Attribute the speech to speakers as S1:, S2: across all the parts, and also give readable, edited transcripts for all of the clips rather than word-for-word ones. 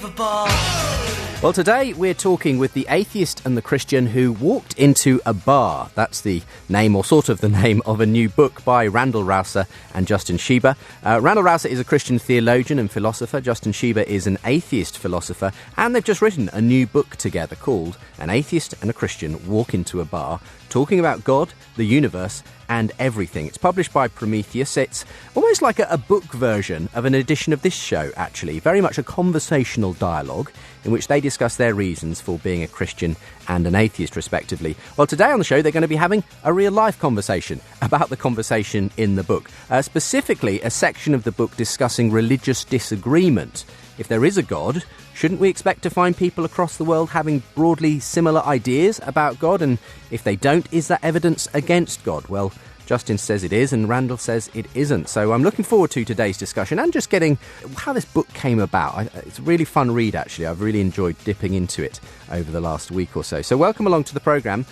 S1: unbelievable.
S2: Well, today we're talking with the atheist and the Christian who walked into a bar. That's the name, or sort of the name, of a new book by Randal Rauser and Justin Schieber. Randal Rauser is a Christian theologian and philosopher. Justin Schieber is an atheist philosopher. And they've just written a new book together called An Atheist and a Christian Walk into a Bar, talking about God, the universe, and everything. It's published by Prometheus. It's almost like a book version of an edition of this show, actually. Very much a conversational dialogue in which they discuss their reasons for being a Christian and an atheist, respectively. Well, today on the show, they're going to be having a real-life conversation about the conversation in the book. Specifically, a section of the book discussing religious disagreement. If there is a God, shouldn't we expect to find people across the world having broadly similar ideas about God? And if they don't, is that evidence against God? Well, Justin says it is, and Randal says it isn't. So I'm looking forward to today's discussion and just getting how this book came about. It's a really fun read, actually. I've really enjoyed dipping into it over the last week or so. So welcome along to the programme,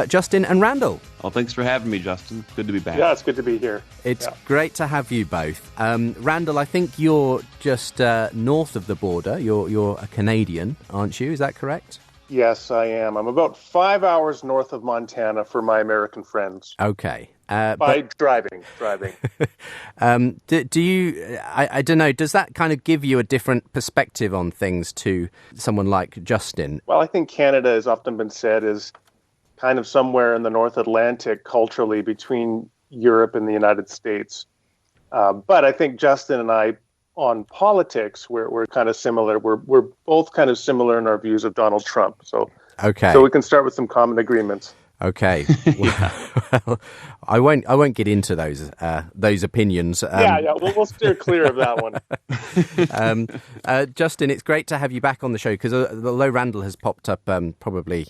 S2: Justin and Randal.
S3: Well, thanks for having me, Justin. Good to be back.
S4: Yeah, it's good to be here.
S2: It's great to have you both. Randal, I think you're just north of the border. You're a Canadian, aren't you? Is that correct?
S4: Yes, I am. I'm about 5 hours north of Montana for my American friends.
S2: Okay.
S4: Driving.
S2: Do you, I don't know, does that kind of give you a different perspective on things to someone like Justin?
S4: Well, I think Canada has often been said is kind of somewhere in the North Atlantic culturally between Europe and the United States. But I think Justin and I, on politics, we're kind of similar. We're both kind of similar in our views of Donald Trump. So we can start with some common agreements.
S2: Okay. Well, I won't get into those opinions.
S4: We'll steer clear of that one.
S2: Justin, it's great to have you back on the show because although Randal has popped up probably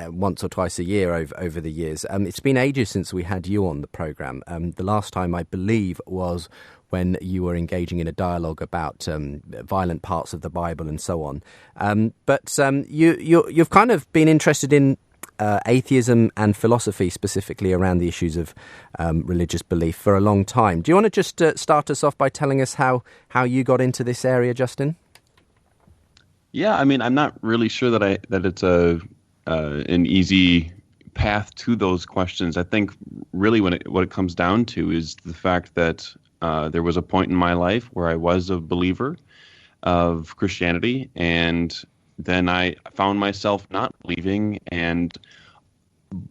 S2: once or twice a year over the years, it's been ages since we had you on the programme. The last time, I believe, was when you were engaging in a dialogue about violent parts of the Bible and so on. But you've kind of been interested in atheism and philosophy, specifically around the issues of religious belief, for a long time. Do you want to just start us off by telling us how you got into this area, Justin?
S3: Yeah, I mean, I'm not really sure that it's an easy path to those questions. I think really what it comes down to is the fact that there was a point in my life where I was a believer of Christianity, and then I found myself not believing,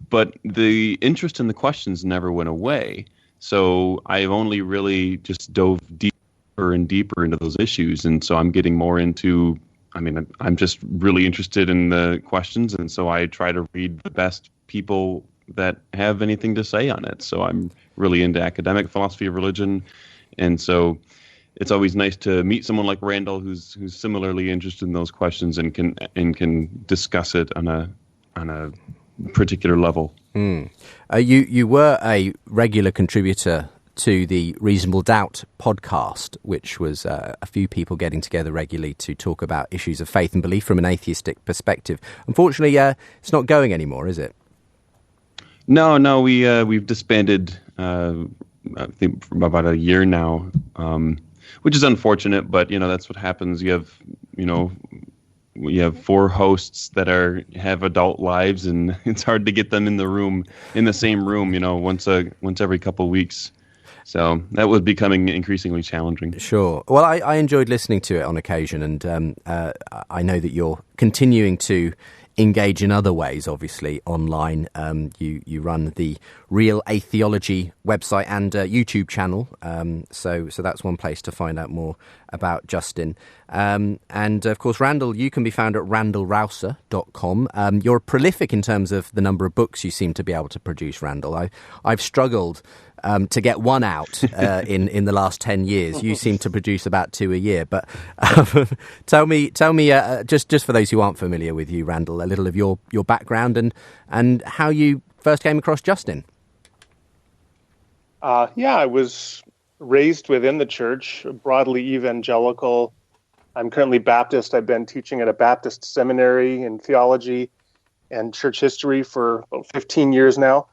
S3: but the interest in the questions never went away. So I've only really just dove deeper and deeper into those issues, and so I'm getting more into. I mean, I'm just really interested in the questions, and so I try to read the best people that have anything to say on it. So I'm really into academic philosophy of religion, and so it's always nice to meet someone like Randal who's similarly interested in those questions and can discuss it on a particular level.
S2: You were a regular contributor to the Reasonable Doubt podcast, which was a few people getting together regularly to talk about issues of faith and belief from an atheistic perspective. Unfortunately, it's not going anymore, is it?
S3: No, we've disbanded. I think for about a year now, which is unfortunate. But that's what happens. You have 4 hosts that have adult lives, and it's hard to get them in the same room. Once every couple of weeks. So that was becoming increasingly challenging. Sure.
S2: Well, I enjoyed listening to it on occasion, and I know that you're continuing to engage in other ways, obviously, online. You run the Real Atheology website and YouTube channel, so that's one place to find out more about Justin. And, of course, Randal, you can be found at randalrauser.com. You're prolific in terms of the number of books you seem to be able to produce, Randal. I've struggled to get one out in the last 10 years. You seem to produce about 2 a year. But tell me, just for those who aren't familiar with you, Randal, a little of your background and how you first came across Justin.
S4: I was raised within the church, broadly evangelical. I'm currently Baptist. I've been teaching at a Baptist seminary in theology and church history for about 15 years now.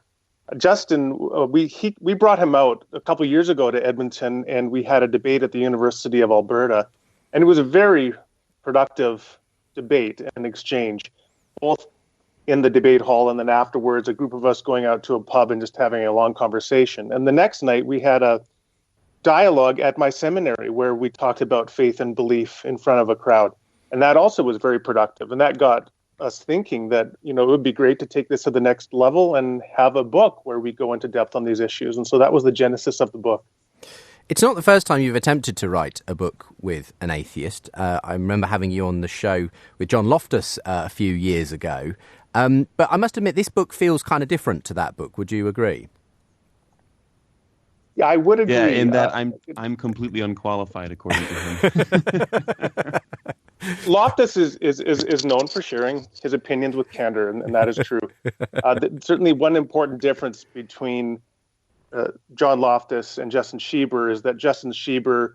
S4: Justin, we brought him out a couple years ago to Edmonton, and we had a debate at the University of Alberta. And it was a very productive debate and exchange, both in the debate hall and then afterwards, a group of us going out to a pub and just having a long conversation. And the next night, we had a dialogue at my seminary where we talked about faith and belief in front of a crowd. And that also was very productive. And that got us thinking that, it would be great to take this to the next level and have a book where we go into depth on these issues. And so that was the genesis of the book.
S2: It's not the first time you've attempted to write a book with an atheist. I remember having you on the show with John Loftus a few years ago. But I must admit, this book feels kind of different to that book. Would you agree?
S4: Yeah, I would agree.
S3: Yeah, in that I'm completely unqualified, according to him.
S4: Loftus is known for sharing his opinions with candor, and that is true. Certainly one important difference between John Loftus and Justin Schieber is that Justin Schieber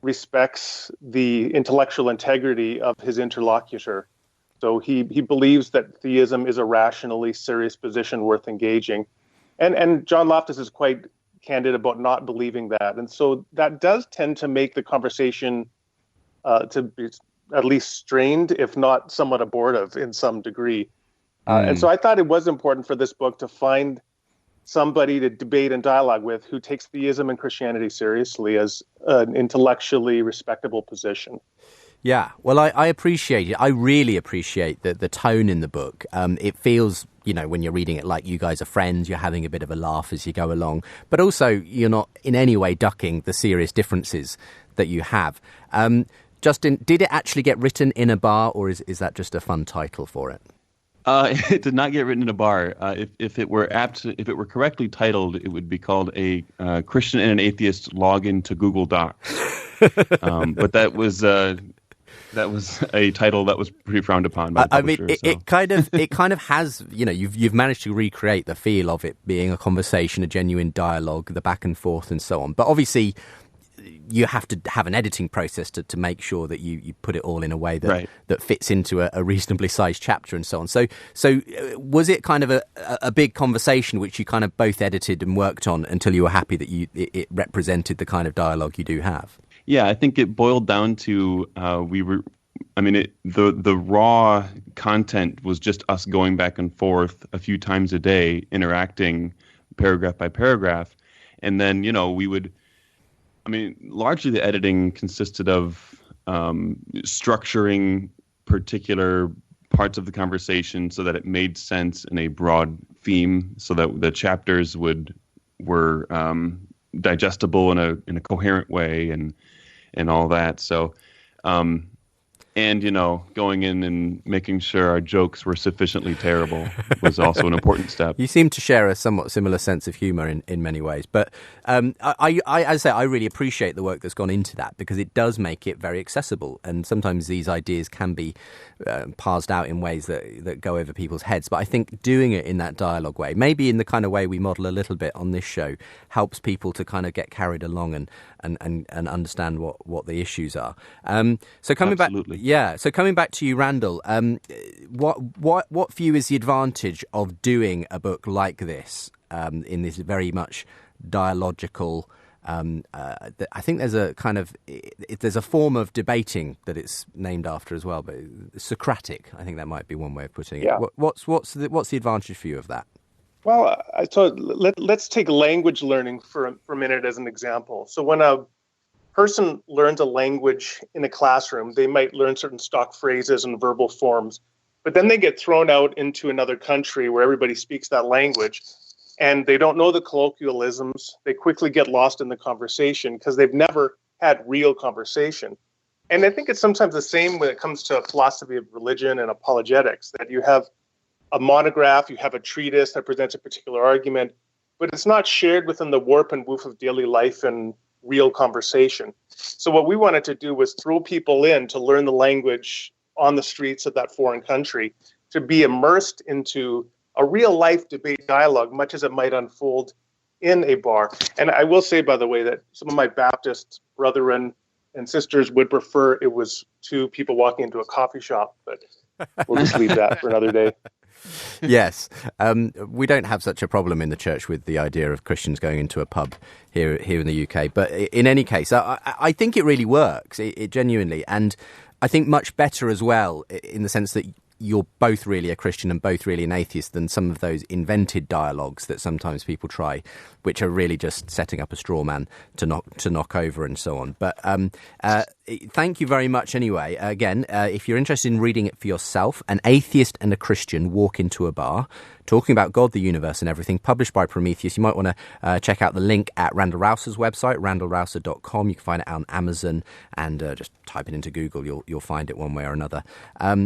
S4: respects the intellectual integrity of his interlocutor. So he believes that theism is a rationally serious position worth engaging. And John Loftus is quite candid about not believing that. And so that does tend to make the conversation to be at least strained, if not somewhat abortive in some degree. And so I thought it was important for this book to find somebody to debate and dialogue with who takes theism and Christianity seriously as an intellectually respectable position.
S2: Yeah, well, I appreciate it. I really appreciate the tone in the book. It feels, when you're reading it like you guys are friends, you're having a bit of a laugh as you go along, but also you're not in any way ducking the serious differences that you have. Justin, did it actually get written in a bar, or is that just a fun title for it?
S3: It did not get written in a bar. If it were correctly titled, it would be called a Christian and an Atheist Login to Google Docs. But that was a title that was pretty frowned upon by the publisher.
S2: It kind of has, you've managed to recreate the feel of it being a conversation, a genuine dialogue, the back and forth and so on. But obviously, you have to have an editing process to make sure that you put it all in a way that fits into a reasonably sized chapter and so on. So was it kind of a big conversation which you kind of both edited and worked on until you were happy that it represented the kind of dialogue you do have?
S3: Yeah, I think it boiled down to the raw content was just us going back and forth a few times a day, interacting paragraph by paragraph, and then we would. Largely the editing consisted of structuring particular parts of the conversation so that it made sense in a broad theme, so that the chapters were digestible in a coherent way and all that. So, going in and making sure our jokes were sufficiently terrible was also an important step.
S2: You seem to share a somewhat similar sense of humour in many ways. But as I say, I really appreciate the work that's gone into that because it does make it very accessible. And sometimes these ideas can be parsed out in ways that go over people's heads. But I think doing it in that dialogue way, maybe in the kind of way we model a little bit on this show, helps people to kind of get carried along and understand what the issues are. So coming
S3: Absolutely.
S2: Coming back to you, Randal, what for you is the advantage of doing a book like this in this very much dialogical? I think there's a form of debating that it's named after as well, but Socratic. I think that might be one way of putting it.
S4: Yeah.
S2: What's the advantage for you of that?
S4: Well, so let's take language learning for a minute as an example. So when a person learns a language in a classroom, they might learn certain stock phrases and verbal forms, but then they get thrown out into another country where everybody speaks that language and they don't know the colloquialisms. They quickly get lost in the conversation because they've never had real conversation. And I think it's sometimes the same when it comes to philosophy of religion and apologetics, that you have a monograph, you have a treatise that presents a particular argument, but it's not shared within the warp and woof of daily life and real conversation. So what we wanted to do was throw people in to learn the language on the streets of that foreign country, to be immersed into a real life debate dialogue, much as it might unfold in a bar. And I will say, by the way, that some of my Baptist brethren and sisters would prefer it was two people walking into a coffee shop, but we'll just leave that for another day.
S2: Yes. We don't have such a problem in the church with the idea of Christians going into a pub here in the UK. But in any case, I think it really works. It genuinely. And I think much better as well, in the sense that you're both really a Christian and both really an atheist, than some of those invented dialogues that sometimes people try, which are really just setting up a straw man to knock over and so on. But thank you very much anyway. Again, if you're interested in reading it for yourself, An Atheist and a Christian Walk into a Bar, talking about God, the universe and everything, published by Prometheus. You might want to check out the link at Randal Rauser's website, randalrauser.com. You can find it on Amazon, and just type it into Google. You'll find it one way or another.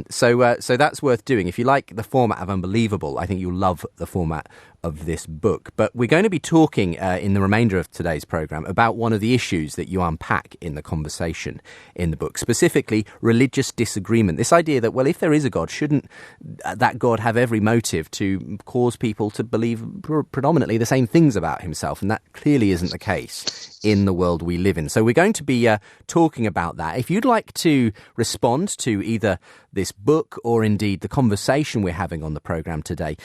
S2: So that's worth doing. If you like the format of Unbelievable, I think you'll love the format of this book. But we're going to be talking in the remainder of today's programme about one of the issues that you unpack in the conversation in the book, specifically religious disagreement. This idea that, well, if there is a God, shouldn't that God have every motive to cause people to believe predominantly the same things about himself? And that clearly isn't the case in the world we live in. So we're going to be talking about that. If you'd like to respond to either this book or indeed the conversation we're having on the programme today,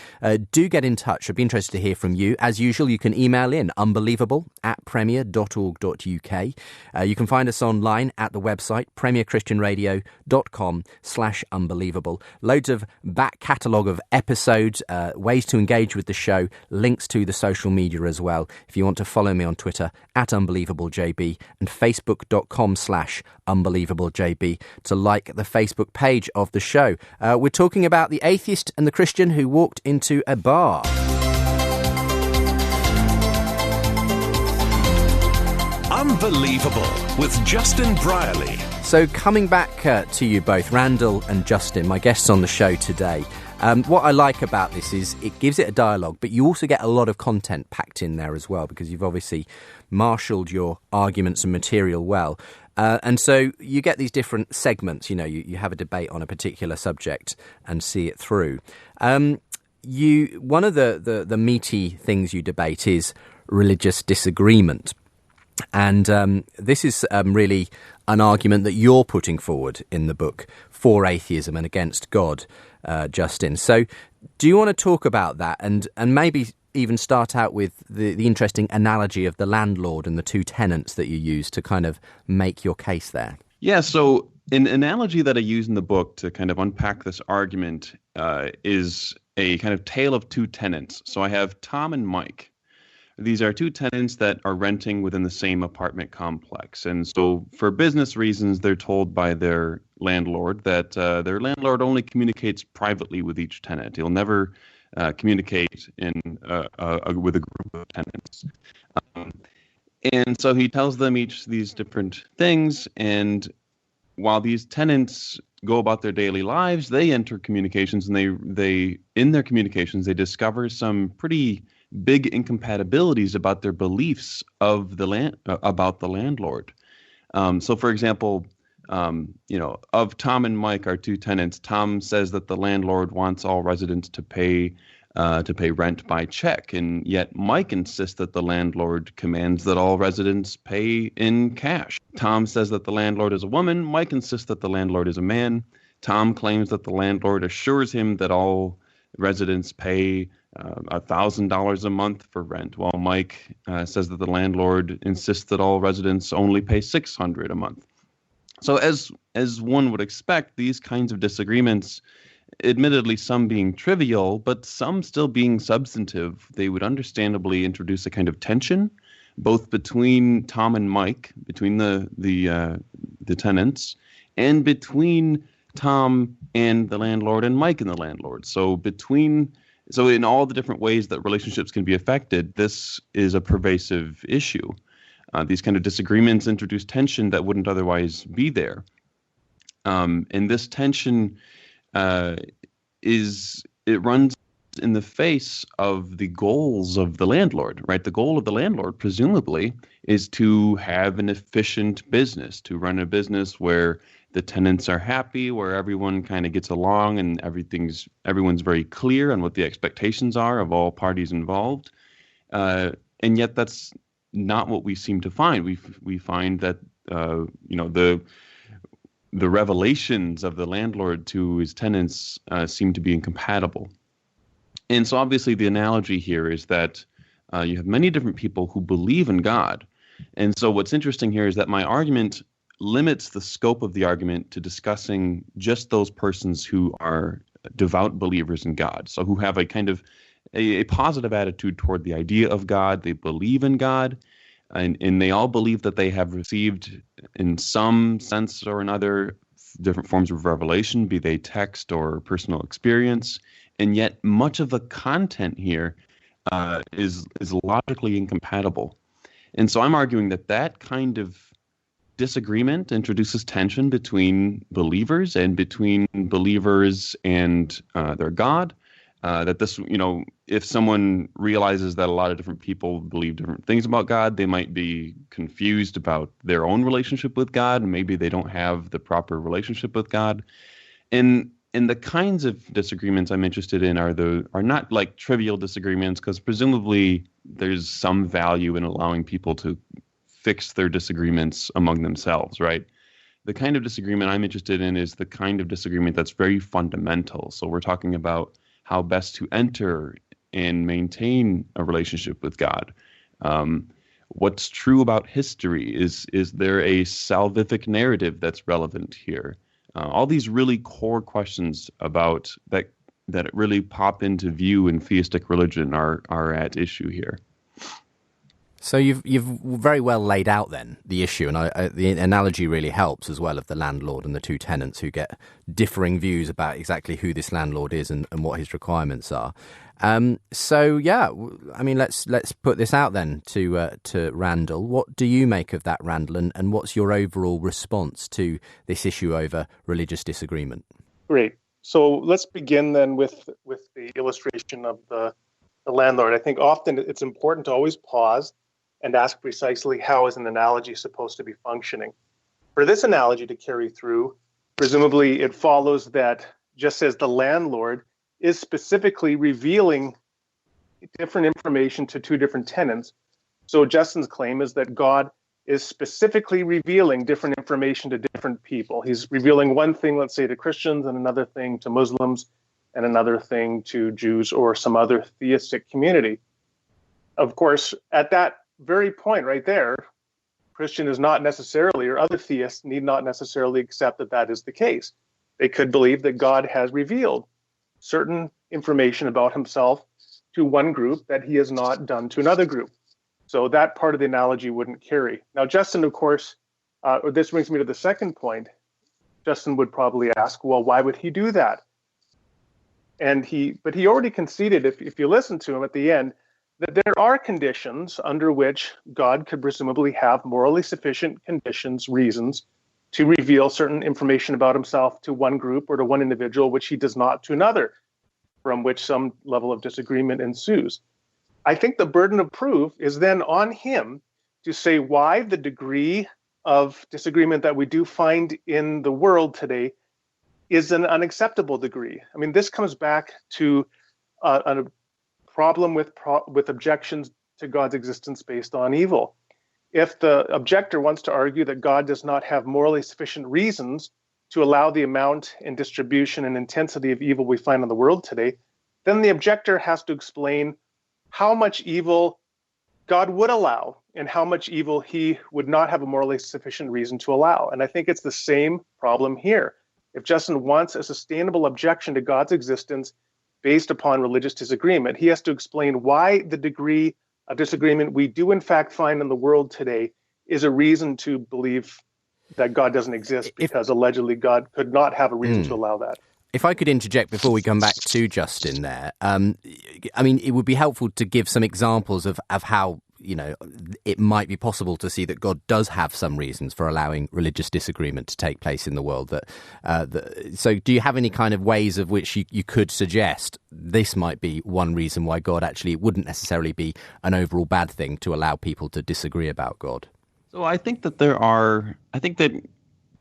S2: do get in touch. I'd be interested to hear from you. As usual, you can email in unbelievable@premier.org.uk. You can find us online at the website premierchristianradio.com/unbelievable. Loads of back catalogue of episodes, ways to engage with the show, links to the social media as well. If you want to follow me on Twitter at unbelievablejb and facebook.com/unbelievablejb to like the Facebook page of the show. We're talking about the atheist and the Christian who walked into a bar.
S1: Unbelievable with Justin Brierley.
S2: So coming back to you both, Randal and Justin, my guests on the show today. What I like about this is it gives it a dialogue, but you also get a lot of content packed in there as well, because you've obviously marshalled your arguments and material well. And so you get these different segments. You have a debate on a particular subject and see it through. One of the meaty things you debate is religious disagreement. And this is really an argument that you're putting forward in the book for atheism and against God, Justin. So do you want to talk about that and maybe even start out with the interesting analogy of the landlord and the two tenants that you use to kind of make your case there?
S3: Yeah, so an analogy that I use in the book to kind of unpack this argument is a kind of tale of two tenants. So I have Tom and Mike. These are two tenants that are renting within the same apartment complex. And so for business reasons, they're told by their landlord that their landlord only communicates privately with each tenant. He'll never communicate with a group of tenants. And so he tells them each these different things. And while these tenants go about their daily lives, they enter communications, and they in their communications, they discover some pretty big incompatibilities about their beliefs of about the landlord. So, for example, of Tom and Mike, our two tenants, Tom says that the landlord wants all residents to pay rent by check, and yet Mike insists that the landlord commands that all residents pay in cash. Tom says that the landlord is a woman. Mike insists that the landlord is a man. Tom claims that the landlord assures him that all residents pay $1,000 a month for rent, while Mike says that the landlord insists that all residents only pay $600 a month. So as one would expect, these kinds of disagreements, admittedly some being trivial, but some still being substantive, they would understandably introduce a kind of tension, both between Tom and Mike, between the tenants, and between Tom and the landlord and Mike and the landlord. So in all the different ways that relationships can be affected, this is a pervasive issue. These kind of disagreements introduce tension that wouldn't otherwise be there. And this tension runs in the face of the goals of the landlord, right? The goal of the landlord, presumably, is to have an efficient business, to run a business where the tenants are happy, where everyone kind of gets along and everyone's very clear on what the expectations are of all parties involved. And yet that's not what we seem to find. We find that the revelations of the landlord to his tenants seem to be incompatible. And so obviously the analogy here is that you have many different people who believe in God. And so what's interesting here is that my argument limits the scope of the argument to discussing just those persons who are devout believers in God, so who have a kind of a positive attitude toward the idea of God. They believe in God, and they all believe that they have received, in some sense or another, different forms of revelation, be they text or personal experience. And yet much of the content here is logically incompatible. And so I'm arguing that kind of disagreement introduces tension between believers and between believers and their God. That this, if someone realizes that a lot of different people believe different things about God, they might be confused about their own relationship with God, and maybe they don't have the proper relationship with God. And the kinds of disagreements I'm interested in are not like trivial disagreements, because presumably there's some value in allowing people to fix their disagreements among themselves, right? The kind of disagreement I'm interested in is the kind of disagreement that's very fundamental. So we're talking about how best to enter and maintain a relationship with God. What's true about history? Is there a salvific narrative that's relevant here? All these really core questions about that really pop into view in theistic religion are at issue here.
S2: So you've very well laid out then the issue, and the analogy really helps as well, of the landlord and the two tenants who get differing views about exactly who this landlord is and what his requirements are. So yeah, I mean, let's put this out then to Randal. What do you make of that, Randal, and what's your overall response to this issue over religious disagreement?
S4: Great. So let's begin then with the illustration of the landlord. I think often it's important to always pause and ask precisely how is an analogy supposed to be functioning. For this analogy to carry through, presumably it follows that just as the landlord is specifically revealing different information to two different tenants, so Justin's claim is that God is specifically revealing different information to different people. He's revealing one thing, let's say, to Christians, and another thing to Muslims, and another thing to Jews or some other theistic community. Of course, at that very point right there, Christian is not necessarily, or other theists need not necessarily accept that is the case. They could believe that God has revealed certain information about himself to one group that he has not done to another group. So that part of the analogy wouldn't carry. Now, Justin, of course, this brings me to the second point. Justin would probably ask, well, why would he do that? But he already conceded, if you listen to him at the end, that there are conditions under which God could presumably have morally sufficient reasons to reveal certain information about himself to one group or to one individual, which he does not to another, from which some level of disagreement ensues. I think the burden of proof is then on him to say why the degree of disagreement that we do find in the world today is an unacceptable degree. I mean, this comes back to a problem with objections to God's existence based on evil. If the objector wants to argue that God does not have morally sufficient reasons to allow the amount and distribution and intensity of evil we find in the world today, then the objector has to explain how much evil God would allow and how much evil he would not have a morally sufficient reason to allow. And I think it's the same problem here. If Justin wants a sustainable objection to God's existence based upon religious disagreement, he has to explain why the degree of disagreement we do in fact find in the world today is a reason to believe that God doesn't exist, because allegedly God could not have a reason to allow that.
S2: If I could interject before we come back to Justin there, I mean, it would be helpful to give some examples of how, it might be possible to see that God does have some reasons for allowing religious disagreement to take place in the world. So do you have any kind of ways of which you could suggest this might be one reason why God actually wouldn't necessarily be an overall bad thing to allow people to disagree about God?
S3: So I think that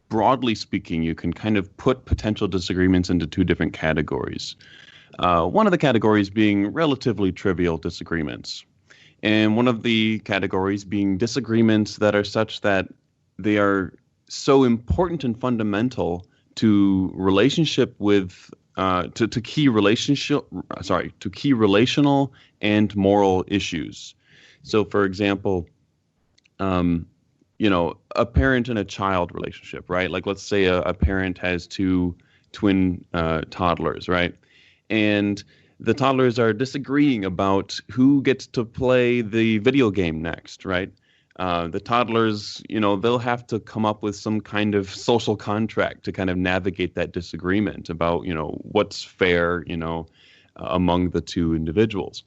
S3: broadly speaking, you can kind of put potential disagreements into two different categories. One of the categories being relatively trivial disagreements, and one of the categories being disagreements that are such that they are so important and fundamental to relationship with to key relational and moral issues. So, for example, a parent and a child relationship, right? Like, let's say a parent has two twin toddlers, right? And the toddlers are disagreeing about who gets to play the video game next, right? The toddlers, they'll have to come up with some kind of social contract to kind of navigate that disagreement about, what's fair, among the two individuals.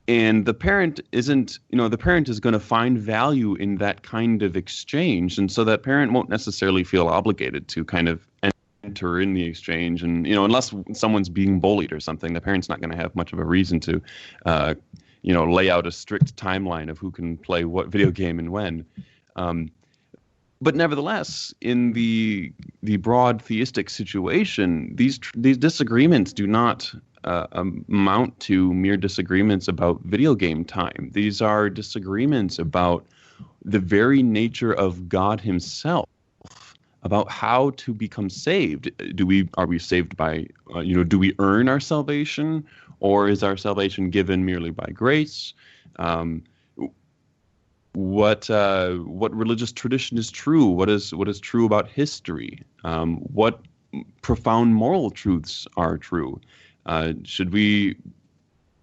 S3: And the parent isn't, the parent is going to find value in that kind of exchange. And so that parent won't necessarily feel obligated to kind of enter in the exchange. And, unless someone's being bullied or something, the parent's not going to have much of a reason to, lay out a strict timeline of who can play what video game and when. But nevertheless, in the broad theistic situation, these disagreements do not amount to mere disagreements about video game time. These are disagreements about the very nature of God himself, about how to become saved. Are we saved by, do we earn our salvation, or is our salvation given merely by grace? What religious tradition is true? What is true about history? What profound moral truths are true? Should we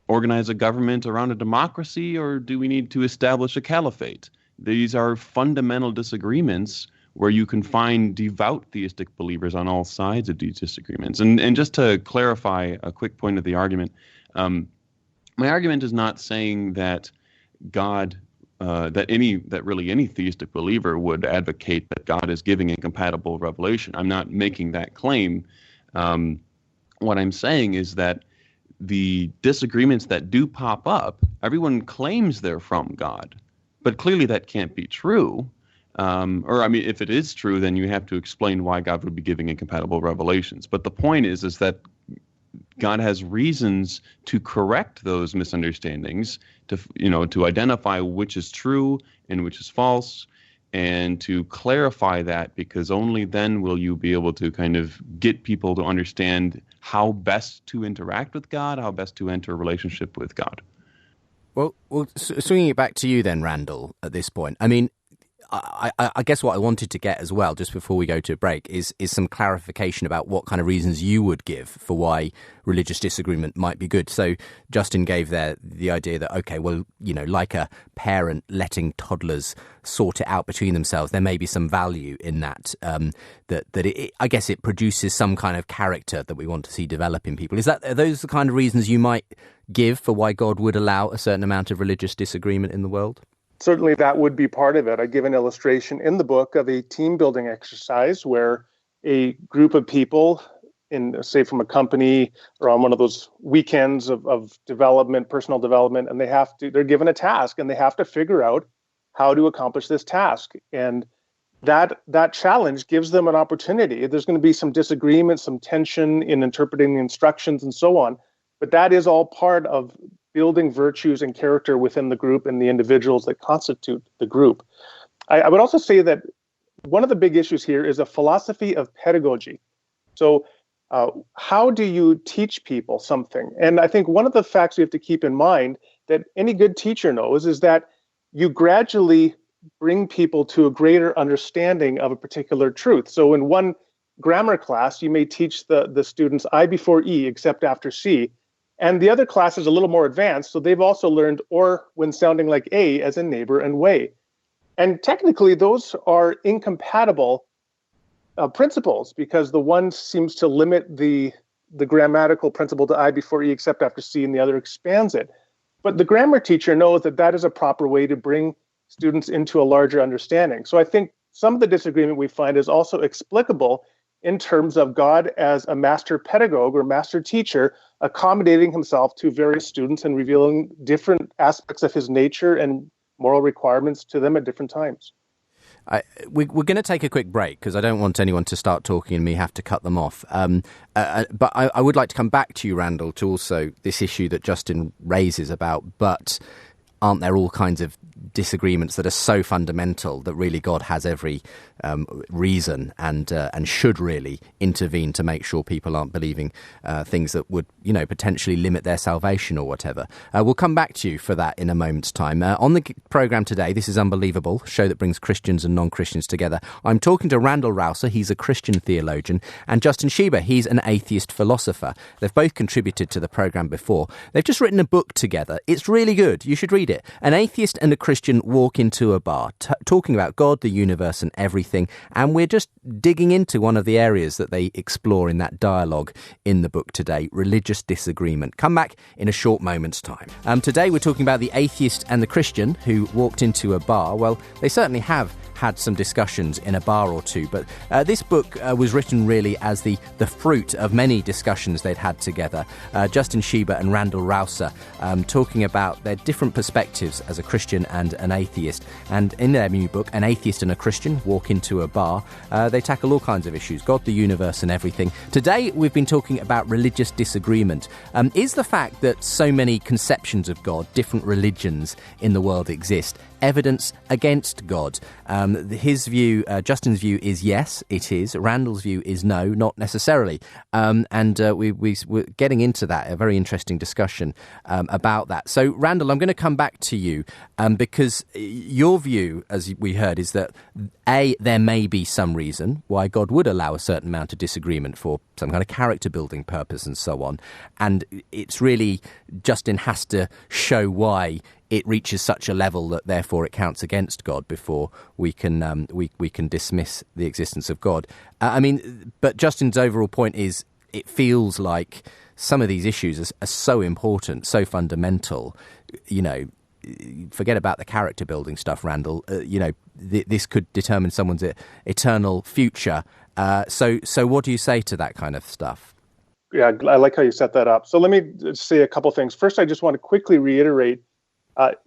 S3: organize a government around a democracy, or do we need to establish a caliphate? These are fundamental disagreements where you can find devout theistic believers on all sides of these disagreements. And just to clarify a quick point of the argument, my argument is not saying that God, that really any theistic believer would advocate that God is giving incompatible revelation. I'm not making that claim. What I'm saying is that the disagreements that do pop up, everyone claims they're from God, but clearly that can't be true. If it is true, then you have to explain why God would be giving incompatible revelations. But the point is that God has reasons to correct those misunderstandings, to identify which is true and which is false, and to clarify that, because only then will you be able to kind of get people to understand how best to interact with God, how best to enter a relationship with God.
S2: Well, swinging it back to you then, Randal, at this point. I mean, I guess what I wanted to get as well, just before we go to a break, is some clarification about what kind of reasons you would give for why religious disagreement might be good. So Justin gave there the idea that, okay, well, like a parent letting toddlers sort it out between themselves, there may be some value in that, I guess it produces some kind of character that we want to see develop in people. Are those the kind of reasons you might give for why God would allow a certain amount of religious disagreement in the world?
S4: Certainly that would be part of it. I give an illustration in the book of a team building exercise where a group of people say from a company or on one of those weekends of development, personal development, and they're given a task and they have to figure out how to accomplish this task. And that challenge gives them an opportunity. There's going to be some disagreement, some tension in interpreting the instructions and so on, but that is all part of building virtues and character within the group and the individuals that constitute the group. I would also say that one of the big issues here is a philosophy of pedagogy. So how do you teach people something? And I think one of the facts we have to keep in mind that any good teacher knows is that you gradually bring people to a greater understanding of a particular truth. So in one grammar class, you may teach the students I before E except after C. And the other class is a little more advanced, so they've also learned or when sounding like A as in neighbor and way. And technically, those are incompatible principles because the one seems to limit the grammatical principle to I before E except after C, and the other expands it. But the grammar teacher knows that is a proper way to bring students into a larger understanding. So I think some of the disagreement we find is also explicable in terms of God as a master pedagogue or master teacher, accommodating himself to various students and revealing different aspects of his nature and moral requirements to them at different times.
S2: We're going to take a quick break because I don't want anyone to start talking and me have to cut them off. But I would like to come back to you, Randal, to also this issue that Justin raises about, but aren't there all kinds of disagreements that are so fundamental that really God has every reason and should really intervene to make sure people aren't believing things that would, potentially limit their salvation or whatever. We'll come back to you for that in a moment's time. On the programme today, this is Unbelievable, a show that brings Christians and non-Christians together. I'm talking to Randal Rauser, he's a Christian theologian, and Justin Schieber, he's an atheist philosopher. They've both contributed to the programme before. They've just written a book together. It's really good. You should read it. An atheist and a Christian walk into a bar, talking about God, the universe and everything, and we're just digging into one of the areas that they explore in that dialogue in the book today, religious disagreement. Come back in a short moment's time. Today we're talking about the atheist and the Christian who walked into a bar. Well, they certainly have had some discussions in a bar or two, but this book was written really as the fruit of many discussions they'd had together. Justin Schieber and Randal Rauser talking about their different perspectives as a Christian and an atheist. And in their new book, An Atheist and a Christian Walk into a Bar, they tackle all kinds of issues, God, the universe and everything. Today we've been talking about religious disagreement. Is the fact that so many conceptions of God, different religions in the world exist, evidence against God? His view, Justin's view is yes, it is. Randal's view is no, not necessarily. We're getting into that, a very interesting discussion about that. So, Randal, I'm going to come back to you because your view, as we heard, is that A, there may be some reason why God would allow a certain amount of disagreement for some kind of character building purpose and so on. And it's really, Justin has to show why it reaches such a level that therefore it counts against God before we can we can dismiss the existence of God. But Justin's overall point is it feels like some of these issues are so important, so fundamental. Forget about the character building stuff, Randal. This could determine someone's eternal future. So what do you say to that kind of stuff?
S4: Yeah, I like how you set that up. So let me say a couple things. First, I just want to quickly reiterate,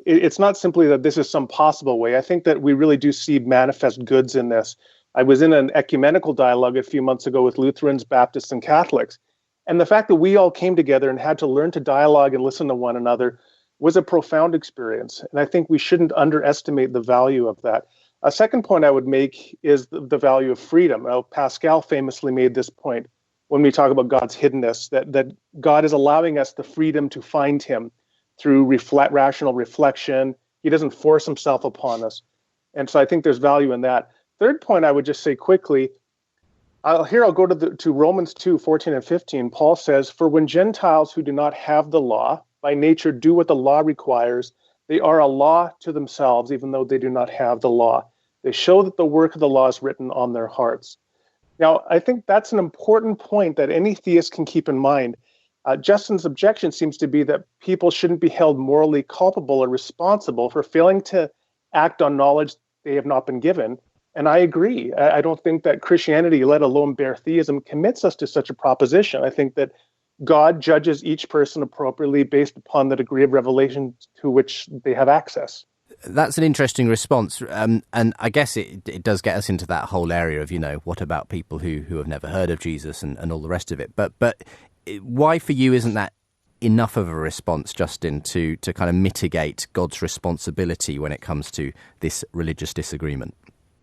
S4: it's not simply that this is some possible way. I think that we really do see manifest goods in this. I was in an ecumenical dialogue a few months ago with Lutherans, Baptists, and Catholics. And the fact that we all came together and had to learn to dialogue and listen to one another was a profound experience. And I think we shouldn't underestimate the value of that. A second point I would make is the value of freedom. Now, Pascal famously made this point when we talk about God's hiddenness, that God is allowing us the freedom to find him through rational reflection. He doesn't force himself upon us. And so I think there's value in that. Third point I would just say quickly, I'll go to Romans 2:14 and 15. Paul says, "For when Gentiles who do not have the law by nature do what the law requires, they are a law to themselves, even though they do not have the law. They show that the work of the law is written on their hearts." Now, I think that's an important point that any theist can keep in mind. Justin's objection seems to be that people shouldn't be held morally culpable or responsible for failing to act on knowledge they have not been given. And I agree. I don't think that Christianity, let alone bare theism, commits us to such a proposition. I think that God judges each person appropriately based upon the degree of revelation to which they have access.
S2: That's an interesting response. And I guess it does get us into that whole area of, what about people who have never heard of Jesus and all the rest of it. But why for you isn't that enough of a response, Justin, to kind of mitigate God's responsibility when it comes to this religious disagreement?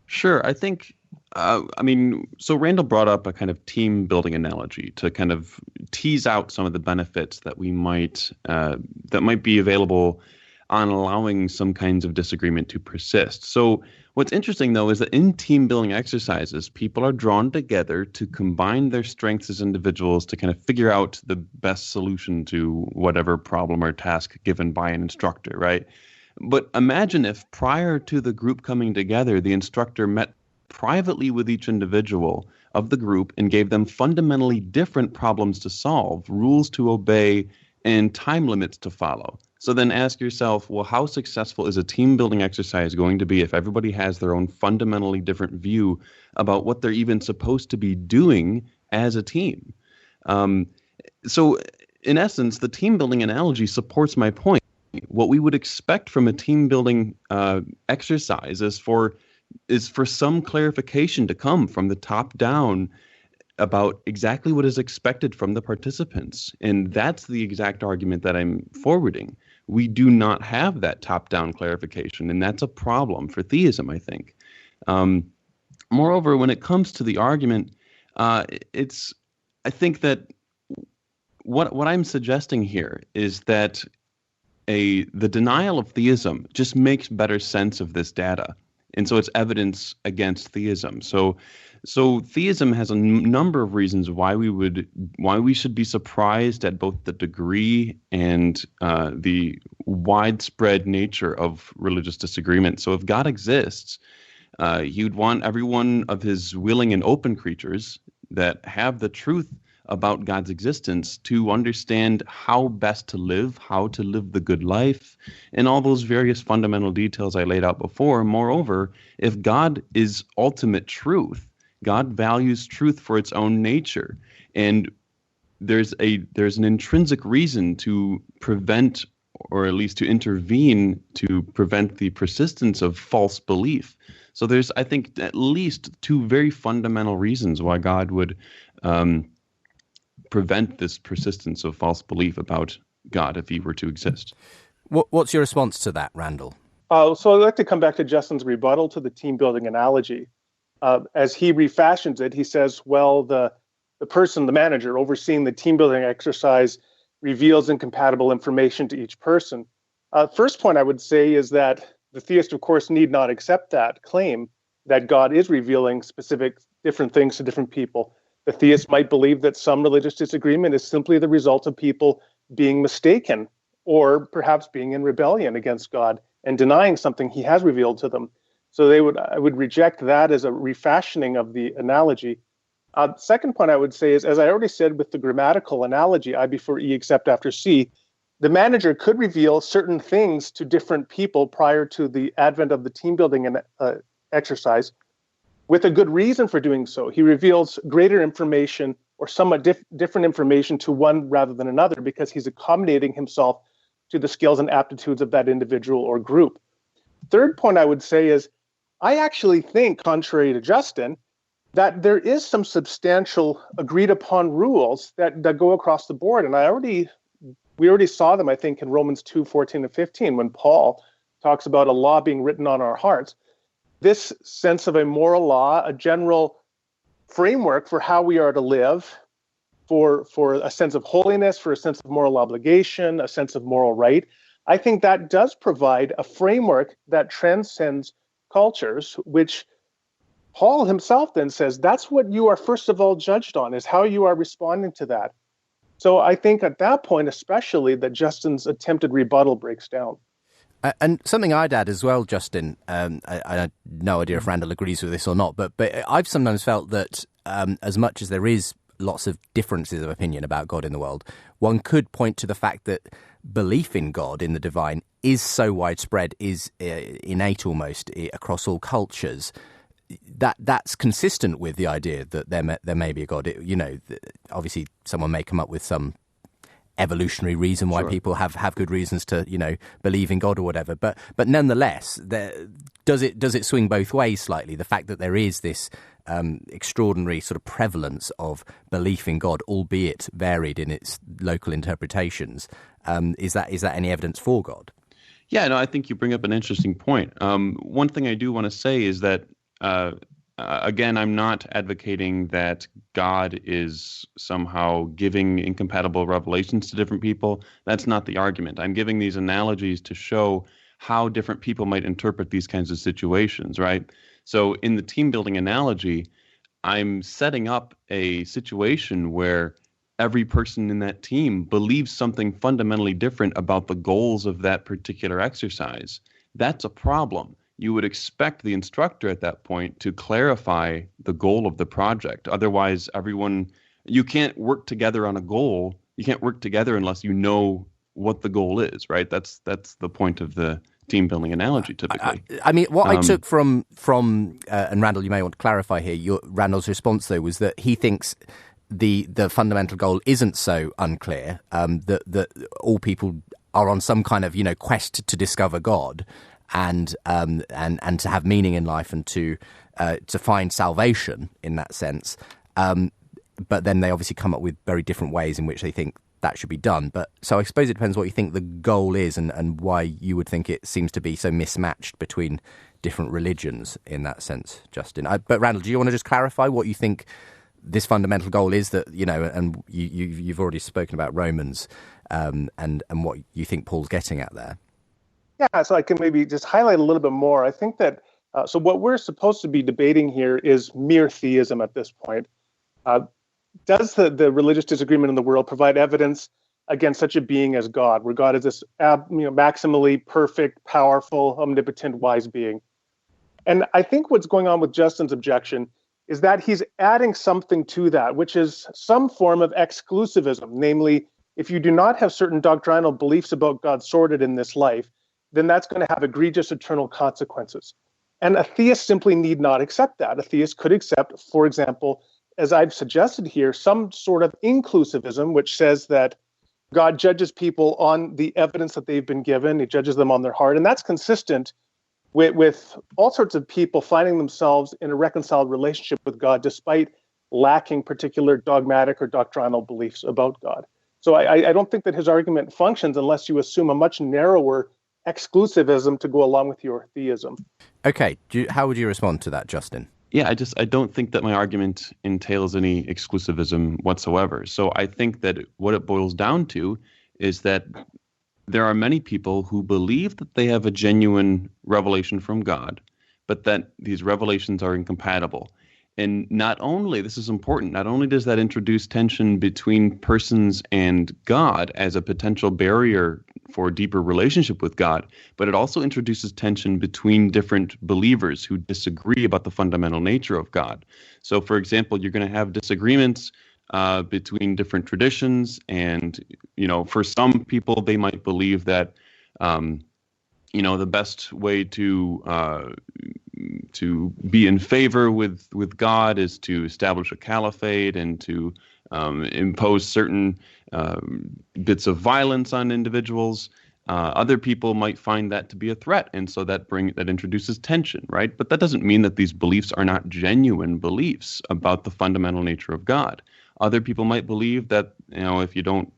S3: Sure. I think, so Randal brought up a kind of team building analogy to kind of tease out some of the benefits that might be available on allowing some kinds of disagreement to persist. So what's interesting, though, is that in team building exercises, people are drawn together to combine their strengths as individuals to kind of figure out the best solution to whatever problem or task given by an instructor, right? But imagine if prior to the group coming together, the instructor met privately with each individual of the group and gave them fundamentally different problems to solve, rules to obey, and time limits to follow. So then ask yourself, well, how successful is a team building exercise going to be if everybody has their own fundamentally different view about what they're even supposed to be doing as a team? So in essence, the team building analogy supports my point. What we would expect from a team building exercise is for some clarification to come from the top down about exactly what is expected from the participants. And that's the exact argument that I'm forwarding. we do not have that top-down clarification, and that's a problem for theism, I think. Moreover, when it comes to the argument, I think that what I'm suggesting here is that the denial of theism just makes better sense of this data, and so it's evidence against theism. So theism has a number of reasons why we should be surprised at both the degree and the widespread nature of religious disagreement. So if God exists, He'd want every one of His willing and open creatures that have the truth about God's existence to understand how best to live, how to live the good life, and all those various fundamental details I laid out before. Moreover, if God is ultimate truth, God values truth for its own nature, and there's an intrinsic reason to prevent, or at least to intervene to prevent the persistence of false belief. So there's, I think, at least two very fundamental reasons why God would prevent this persistence of false belief about God if He were to exist.
S2: What's your response to that, Randal?
S4: So I'd like to come back to Justin's rebuttal to the team-building analogy. As he refashions it, he says, well, the person, the manager, overseeing the team-building exercise reveals incompatible information to each person. First point I would say is that the theist, of course, need not accept that claim that God is revealing specific different things to different people. The theist might believe that some religious disagreement is simply the result of people being mistaken or perhaps being in rebellion against God and denying something He has revealed to them. So I would reject that as a refashioning of the analogy. Second point I would say is, as I already said with the grammatical analogy, I before E except after C, the manager could reveal certain things to different people prior to the advent of the team building exercise with a good reason for doing so. He reveals greater information or somewhat different information to one rather than another because he's accommodating himself to the skills and aptitudes of that individual or group. Third point I would say is, I actually think, contrary to Justin, that there is some substantial agreed upon rules that go across the board. And we already saw them, I think, in Romans 2:14 and 15, when Paul talks about a law being written on our hearts. This sense of a moral law, a general framework for how we are to live, for a sense of holiness, for a sense of moral obligation, a sense of moral right, I think that does provide a framework that transcends cultures, which Paul himself then says that's what you are first of all judged on, is how you are responding to that. So I think at that point, especially, that Justin's attempted rebuttal breaks down.
S2: And something I'd add as well, Justin, I have no idea if Randal agrees with this or not, but I've sometimes felt that as much as there is lots of differences of opinion about God in the world, one could point to the fact that belief in God, in the divine, is so widespread, is innate almost across all cultures, that's consistent with the idea that there may be a God. Obviously, someone may come up with some evolutionary reason why people have good reasons to believe in God or whatever, but nonetheless, does it swing both ways slightly? The fact that there is this extraordinary sort of prevalence of belief in God, albeit varied in its local interpretations, is that any evidence for God?
S3: Yeah, no, I think you bring up an interesting point. One thing I do want to say is that again, I'm not advocating that God is somehow giving incompatible revelations to different people. That's not the argument. I'm giving these analogies to show how different people might interpret these kinds of situations, right? So in the team building analogy, I'm setting up a situation where every person in that team believes something fundamentally different about the goals of that particular exercise. That's a problem. You would expect the instructor at that point to clarify the goal of the project. Otherwise, you can't work together on a goal. You can't work together unless you know what the goal is, right? That's the point of the team building analogy, typically.
S2: I mean, what I took from and Randal, you may want to clarify here, Randal's response, though, was that he thinks the fundamental goal isn't so unclear, that all people are on some kind of quest to discover God, and to have meaning in life, and to find salvation in that sense. But then they obviously come up with very different ways in which they think that should be done. But so I suppose it depends what you think the goal is and why you would think it seems to be so mismatched between different religions in that sense, Justin. But Randal, do you want to just clarify what you think this fundamental goal is that, and you've already spoken about Romans and what you think Paul's getting at there?
S4: Yeah, so I can maybe just highlight a little bit more. I think that, so what we're supposed to be debating here is mere theism at this point. Does the religious disagreement in the world provide evidence against such a being as God, where God is this maximally perfect, powerful, omnipotent, wise being? And I think what's going on with Justin's objection is that he's adding something to that, which is some form of exclusivism. Namely, if you do not have certain doctrinal beliefs about God sorted in this life, then that's going to have egregious eternal consequences. And a theist simply need not accept that. A theist could accept, for example, as I've suggested here, some sort of inclusivism, which says that God judges people on the evidence that they've been given. He judges them on their heart. And that's consistent with all sorts of people finding themselves in a reconciled relationship with God, despite lacking particular dogmatic or doctrinal beliefs about God. So I don't think that his argument functions unless you assume a much narrower exclusivism to go along with your theism.
S2: Okay. How would you respond to that, Justin?
S3: Yeah, I don't think that my argument entails any exclusivism whatsoever. So I think that what it boils down to is that there are many people who believe that they have a genuine revelation from God, but that these revelations are incompatible. And not only, this is important, not only does that introduce tension between persons and God as a potential barrier for a deeper relationship with God, but it also introduces tension between different believers who disagree about the fundamental nature of God. So, for example, you're going to have disagreements between different traditions, and, for some people, they might believe that, the best way to be in favor with God is to establish a caliphate and to impose certain bits of violence on individuals. Other people might find that to be a threat, and so that introduces tension, right? But that doesn't mean that these beliefs are not genuine beliefs about the fundamental nature of God. Other people might believe that, if you don't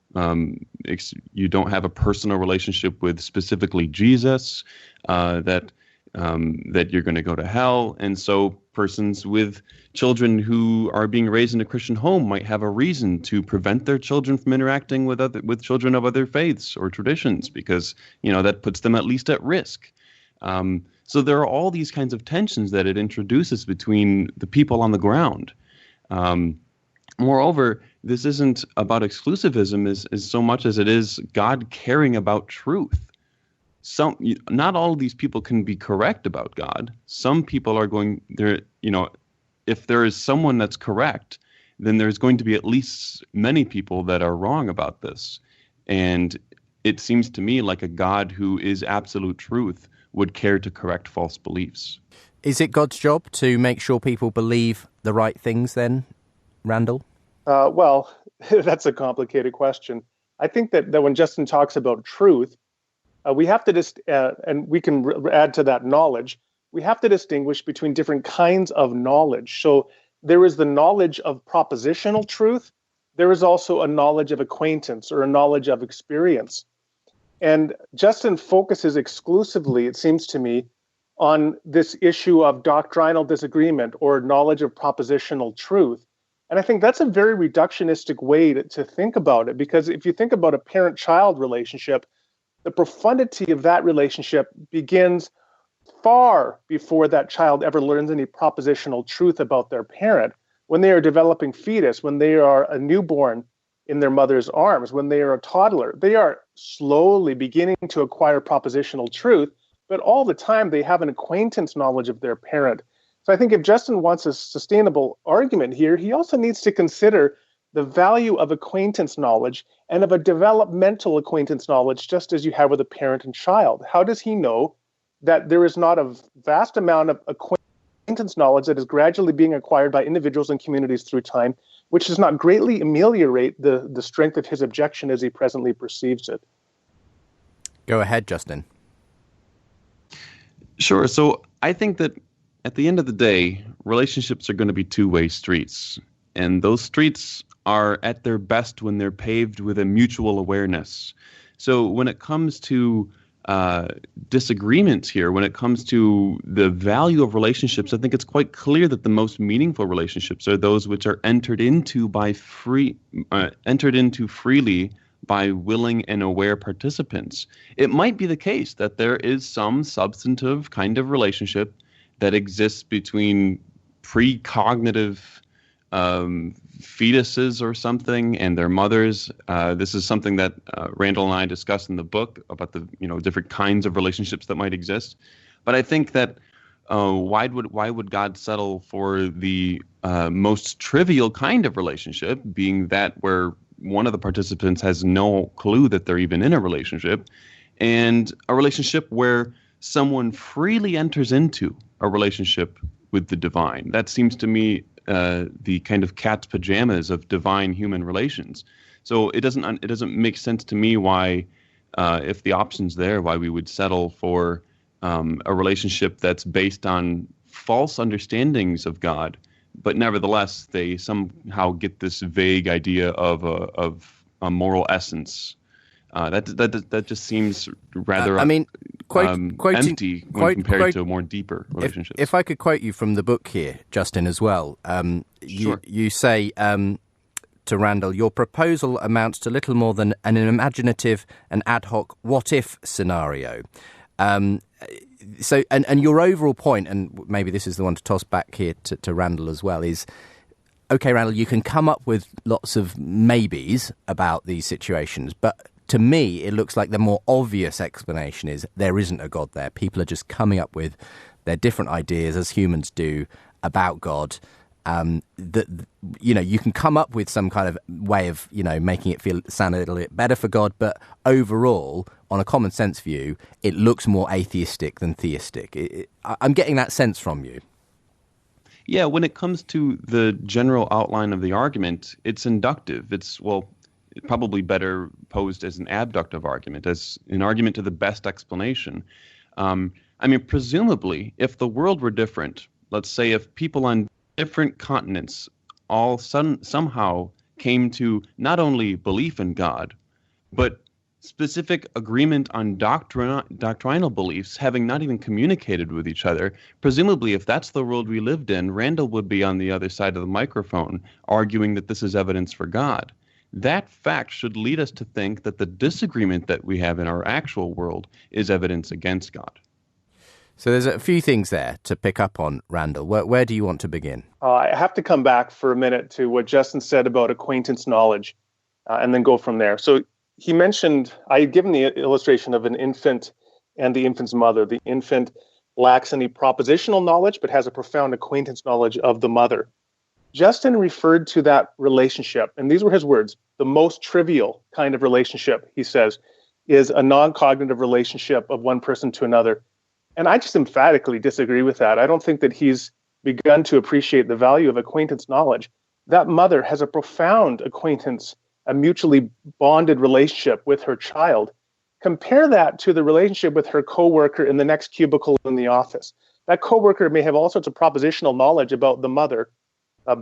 S3: have a personal relationship with specifically Jesus, that you're going to go to hell. And so persons with children who are being raised in a Christian home might have a reason to prevent their children from interacting with children of other faiths or traditions, because, that puts them at least at risk. So there are all these kinds of tensions that it introduces between the people on the ground. Moreover, this isn't about exclusivism as so much as it is God caring about truth. Not all of these people can be correct about God. Some people are going there, if there is someone that's correct, then there's going to be at least many people that are wrong about this. And it seems to me like a God who is absolute truth would care to correct false beliefs.
S2: Is it God's job to make sure people believe the right things then, Randal?
S4: Well, that's a complicated question. I think that when Justin talks about truth, we have to and we can add to that knowledge. We have to distinguish between different kinds of knowledge. So there is the knowledge of propositional truth. There is also a knowledge of acquaintance or a knowledge of experience. And Justin focuses exclusively, it seems to me, on this issue of doctrinal disagreement or knowledge of propositional truth. And I think that's a very reductionistic way to think about it, because if you think about a parent-child relationship, the profundity of that relationship begins far before that child ever learns any propositional truth about their parent. When they are developing fetus, when they are a newborn in their mother's arms, when they are a toddler, they are slowly beginning to acquire propositional truth, but all the time they have an acquaintance knowledge of their parent. So I think if Justin wants a sustainable argument here, he also needs to consider the value of acquaintance knowledge and of a developmental acquaintance knowledge, just as you have with a parent and child. How does he know that there is not a vast amount of acquaintance knowledge that is gradually being acquired by individuals and communities through time, which does not greatly ameliorate the strength of his objection as he presently perceives it?
S2: Go ahead, Justin.
S3: Sure. So I think that at the end of the day, relationships are going to be two-way streets. And those streets are at their best when they're paved with a mutual awareness. So when it comes to disagreements here, when it comes to the value of relationships, I think it's quite clear that the most meaningful relationships are those which are entered into freely by willing and aware participants. It might be the case that there is some substantive kind of relationship that exists between precognitive fetuses or something and their mothers. This is something that Randal and I discussed in the book about the different kinds of relationships that might exist. But I think that why would God settle for the most trivial kind of relationship, being that where one of the participants has no clue that they're even in a relationship, and a relationship where someone freely enters into a relationship with the divine? That seems to me the kind of cat's pajamas of divine human relations. So it doesn't make sense to me why, if the option's there, why we would settle for a relationship that's based on false understandings of God, but nevertheless they somehow get this vague idea of a moral essence. That just seems rather empty when compared to more deeper relationships.
S2: If I could quote you from the book here, Justin, as well.
S3: Sure.
S2: You say to Randal, your proposal amounts to little more than an imaginative and ad hoc what-if scenario. So your overall point, and maybe this is the one to toss back here to Randal as well, is, okay, Randal, you can come up with lots of maybes about these situations, but to me, it looks like the more obvious explanation is there isn't a God there. People are just coming up with their different ideas, as humans do, about God. You can come up with some kind of way of, making it sound a little bit better for God, but overall, on a common sense view, it looks more atheistic than theistic. I'm getting that sense from you.
S3: Yeah, when it comes to the general outline of the argument, it's inductive. It's probably better posed as an abductive argument, as an argument to the best explanation. Presumably, if the world were different, let's say if people on different continents all somehow came to not only belief in God, but specific agreement on doctrinal beliefs, having not even communicated with each other, presumably if that's the world we lived in, Randal would be on the other side of the microphone arguing that this is evidence for God. That fact should lead us to think that the disagreement that we have in our actual world is evidence against God.
S2: So there's a few things there to pick up on, Randal. Where do you want to begin?
S4: I have to come back for a minute to what Justin said about acquaintance knowledge and then go from there. So he mentioned, I had given the illustration of an infant and the infant's mother. The infant lacks any propositional knowledge, but has a profound acquaintance knowledge of the mother. Justin referred to that relationship, and these were his words, the most trivial kind of relationship, he says, is a non-cognitive relationship of one person to another. And I just emphatically disagree with that. I don't think that he's begun to appreciate the value of acquaintance knowledge. That mother has a profound acquaintance, a mutually bonded relationship with her child. Compare that to the relationship with her coworker in the next cubicle in the office. That coworker may have all sorts of propositional knowledge about the mother,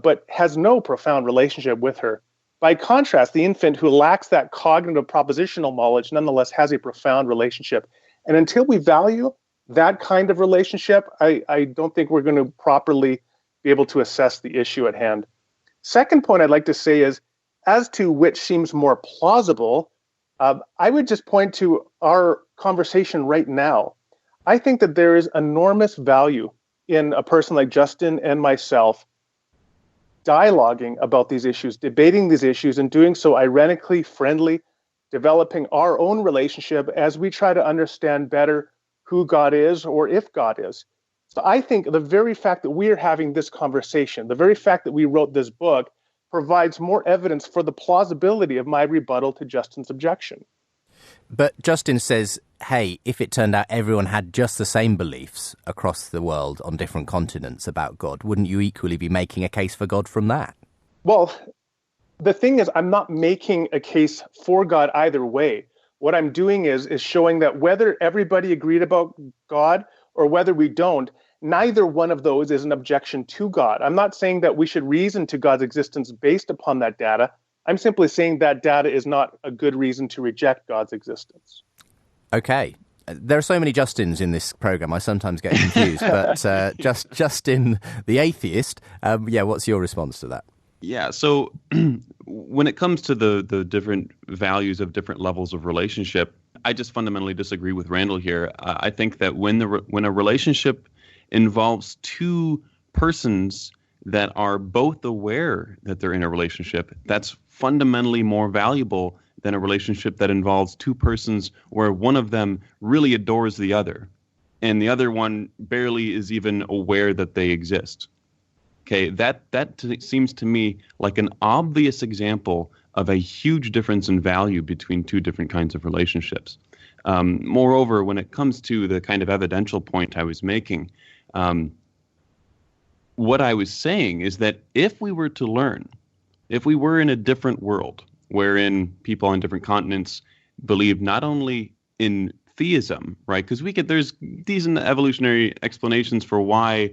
S4: but has no profound relationship with her. By contrast, the infant who lacks that cognitive propositional knowledge nonetheless has a profound relationship. And until we value that kind of relationship, I don't think we're going to properly be able to assess the issue at hand. Second point I'd like to say is, as to which seems more plausible, I would just point to our conversation right now. I think that there is enormous value in a person like Justin and myself dialoguing about these issues, debating these issues, and doing so ironically, friendly, developing our own relationship as we try to understand better who God is or if God is. So I think the very fact that we are having this conversation, the very fact that we wrote this book, provides more evidence for the plausibility of my rebuttal to Justin's objection.
S2: But Justin says, hey, if it turned out everyone had just the same beliefs across the world on different continents about God, wouldn't you equally be making a case for God from that?
S4: Well, the thing is, I'm not making a case for God either way. What I'm doing is showing that whether everybody agreed about God or whether we don't, neither one of those is an objection to God. I'm not saying that we should reason to God's existence based upon that data. I'm simply saying that data is not a good reason to reject God's existence.
S2: Okay. There are so many Justins in this program, I sometimes get confused. But Justin, the atheist, what's your response to that?
S3: Yeah, so when it comes to the different values of different levels of relationship, I just fundamentally disagree with Randal here. I think that when a relationship involves two persons that are both aware that they're in a relationship, that's fundamentally more valuable than a relationship that involves two persons where one of them really adores the other and the other one barely is even aware that they exist. Okay, that seems to me like an obvious example of a huge difference in value between two different kinds of relationships. Moreover, when it comes to the kind of evidential point I was making, what I was saying is that if we were to learn, if we were in a different world wherein people on different continents believe not only in theism, right? Because there's decent evolutionary explanations for why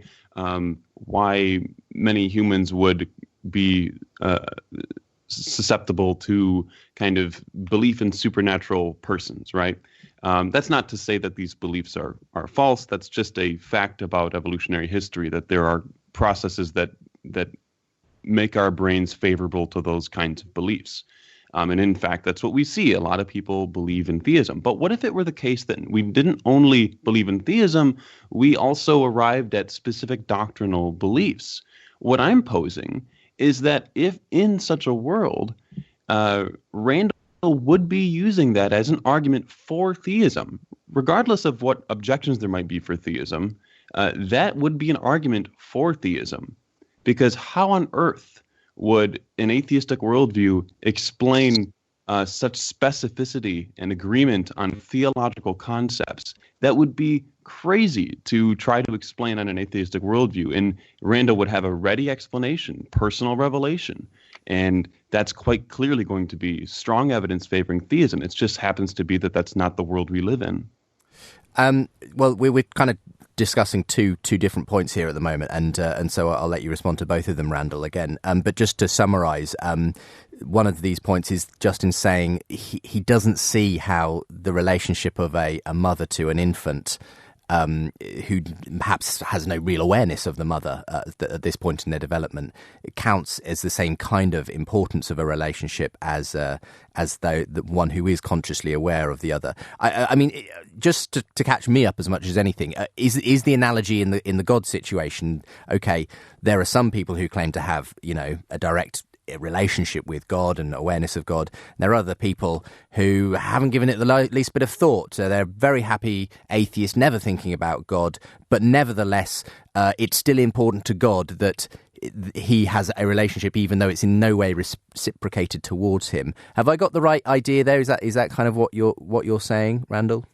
S3: many humans would be susceptible to kind of belief in supernatural persons, right? That's not to say that these beliefs are false. That's just a fact about evolutionary history, that there are processes that make our brains favorable to those kinds of beliefs. And in fact, that's what we see. A lot of people believe in theism. But what if it were the case that we didn't only believe in theism, we also arrived at specific doctrinal beliefs? What I'm posing is that if in such a world, Randal would be using that as an argument for theism, regardless of what objections there might be for theism, that would be an argument for theism. Because how on earth would an atheistic worldview explain such specificity and agreement on theological concepts? That would be crazy to try to explain on an atheistic worldview. And Randal would have a ready explanation, personal revelation. And that's quite clearly going to be strong evidence favoring theism. It just happens to be that that's not the world we live in.
S2: Well, we're kind of discussing two different points here at the moment, and so I'll let you respond to both of them, Randal, again. But just to summarise, one of these points is Justin saying he doesn't see how the relationship of a mother to an infant who perhaps has no real awareness of the mother at this point in their development, it counts as the same kind of importance of a relationship as the one who is consciously aware of the other. I mean, just to catch me up as much as anything, is the analogy in the God situation? Okay, there are some people who claim to have a direct relationship with God and awareness of God. There are other people who haven't given it the least bit of thought. They're very happy atheists, never thinking about God, but nevertheless, it's still important to God that he has a relationship, even though it's in no way reciprocated towards him. Have I got the right idea there? Is that kind of what you're saying, Randal?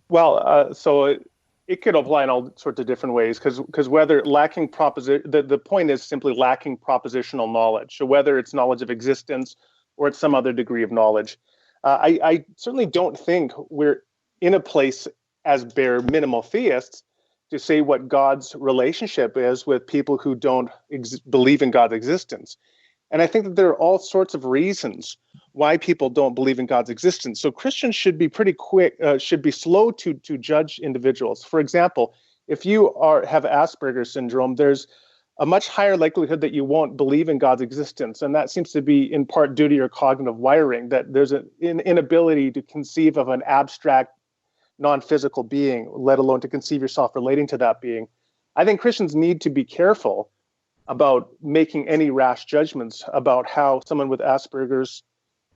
S4: Well, so it could apply in all sorts of different ways, because whether lacking the point is simply lacking propositional knowledge. So whether it's knowledge of existence or it's some other degree of knowledge, I certainly don't think we're in a place as bare minimal theists to say what God's relationship is with people who don't believe in God's existence. And I think that there are all sorts of reasons why people don't believe in God's existence. So Christians should be should be slow to judge individuals. For example, if you have Asperger's syndrome, there's a much higher likelihood that you won't believe in God's existence. And that seems to be in part due to your cognitive wiring, that there's an inability to conceive of an abstract, non-physical being, let alone to conceive yourself relating to that being. I think Christians need to be careful about making any rash judgments about how someone with Asperger's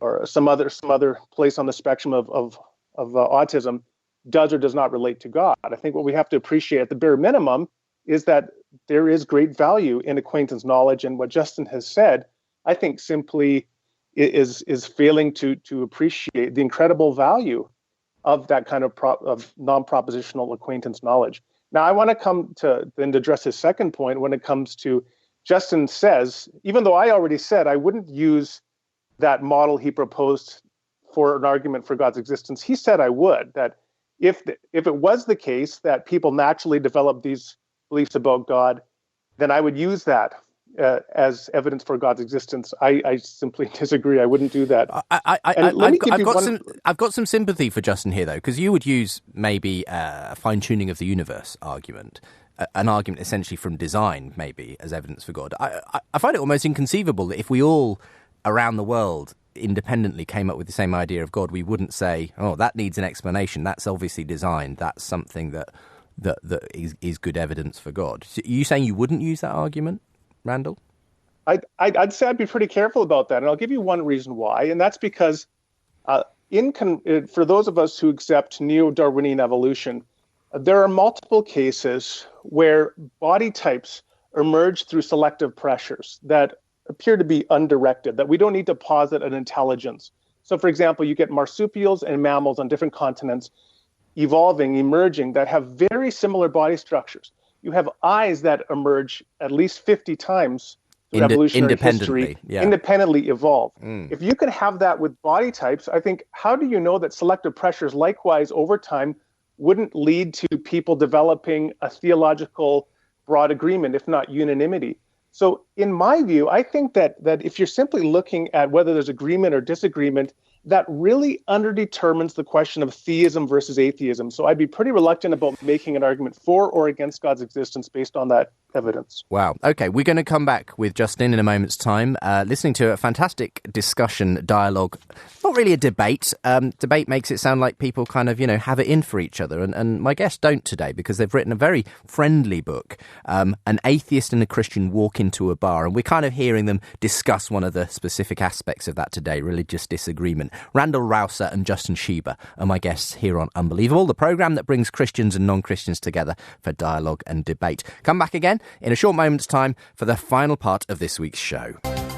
S4: or some other place on the spectrum of autism does or does not relate to God. I think what we have to appreciate at the bare minimum is that there is great value in acquaintance knowledge, and what Justin has said, I think, simply is failing to appreciate the incredible value of that kind of non-propositional acquaintance knowledge. Now, I want to come to then address his second point when it comes to Justin says, even though I already said I wouldn't use that model he proposed for an argument for God's existence, he said I would, that if it was the case that people naturally develop these beliefs about God, then I would use that as evidence for God's existence. I simply disagree. I wouldn't do that.
S2: I've got some sympathy for Justin here, though, because you would use maybe a fine-tuning of the universe argument, an argument essentially from design, maybe, as evidence for God. I find it almost inconceivable that if we all around the world independently came up with the same idea of God, we wouldn't say, oh, that needs an explanation. That's obviously designed. That's something that is good evidence for God. So are you saying you wouldn't use that argument, Randal?
S4: I'd say I'd be pretty careful about that, and I'll give you one reason why, and that's because for those of us who accept neo-Darwinian evolution, there are multiple cases where body types emerge through selective pressures that appear to be undirected, that we don't need to posit an intelligence. So, for example, you get marsupials and mammals on different continents emerging, that have very similar body structures. You have eyes that emerge at least 50 times through evolutionary history, independently evolve. If you can have that with body types, I think, how do you know that selective pressures likewise over time wouldn't lead to people developing a theological broad agreement, if not unanimity? So in my view, I think that if you're simply looking at whether there's agreement or disagreement, that really underdetermines the question of theism versus atheism. So I'd be pretty reluctant about making an argument for or against God's existence based on that evidence.
S2: Wow. Okay, we're going to come back with Justin in a moment's time, listening to a fantastic discussion, dialogue. Not really a debate. Debate makes it sound like people kind of, have it in for each other. And my guests don't today, because they've written a very friendly book, An Atheist and a Christian Walk into a Bar. And we're kind of hearing them discuss one of the specific aspects of that today, religious disagreement. Randal Rauser and Justin Schieber are my guests here on Unbelievable, the programme that brings Christians and non-Christians together for dialogue and debate. Come back again in a short moment's time for the final part of this week's show.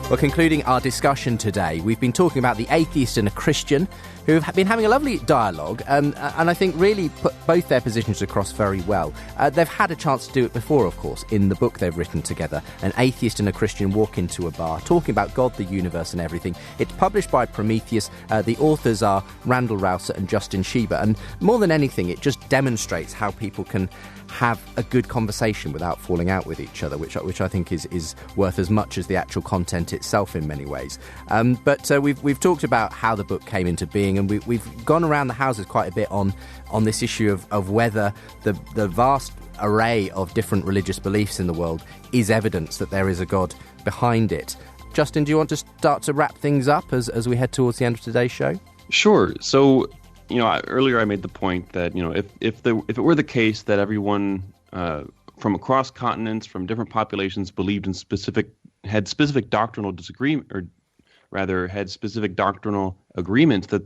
S2: Well, concluding our discussion today, we've been talking about the atheist and a Christian who have been having a lovely dialogue and I think really put both their positions across very well. They've had a chance to do it before, of course, in the book they've written together, An Atheist and a Christian Walk into a Bar, talking about God, the universe and everything. It's published by Prometheus. The authors are Randal Rauser and Justin Schieber. And more than anything, it just demonstrates how people can have a good conversation without falling out with each other, which I think is worth as much as the actual content itself in many ways. But we've talked about how the book came into being, and we've gone around the houses quite a bit on this issue of whether the vast array of different religious beliefs in the world is evidence that there is a God behind it. Justin, do you want to start to wrap things up as we head towards the end of today's show?
S3: Sure. So, earlier I made the point that, if it were the case that everyone from across continents, from different populations, believed in had specific doctrinal disagreement, or rather had specific doctrinal agreements, that,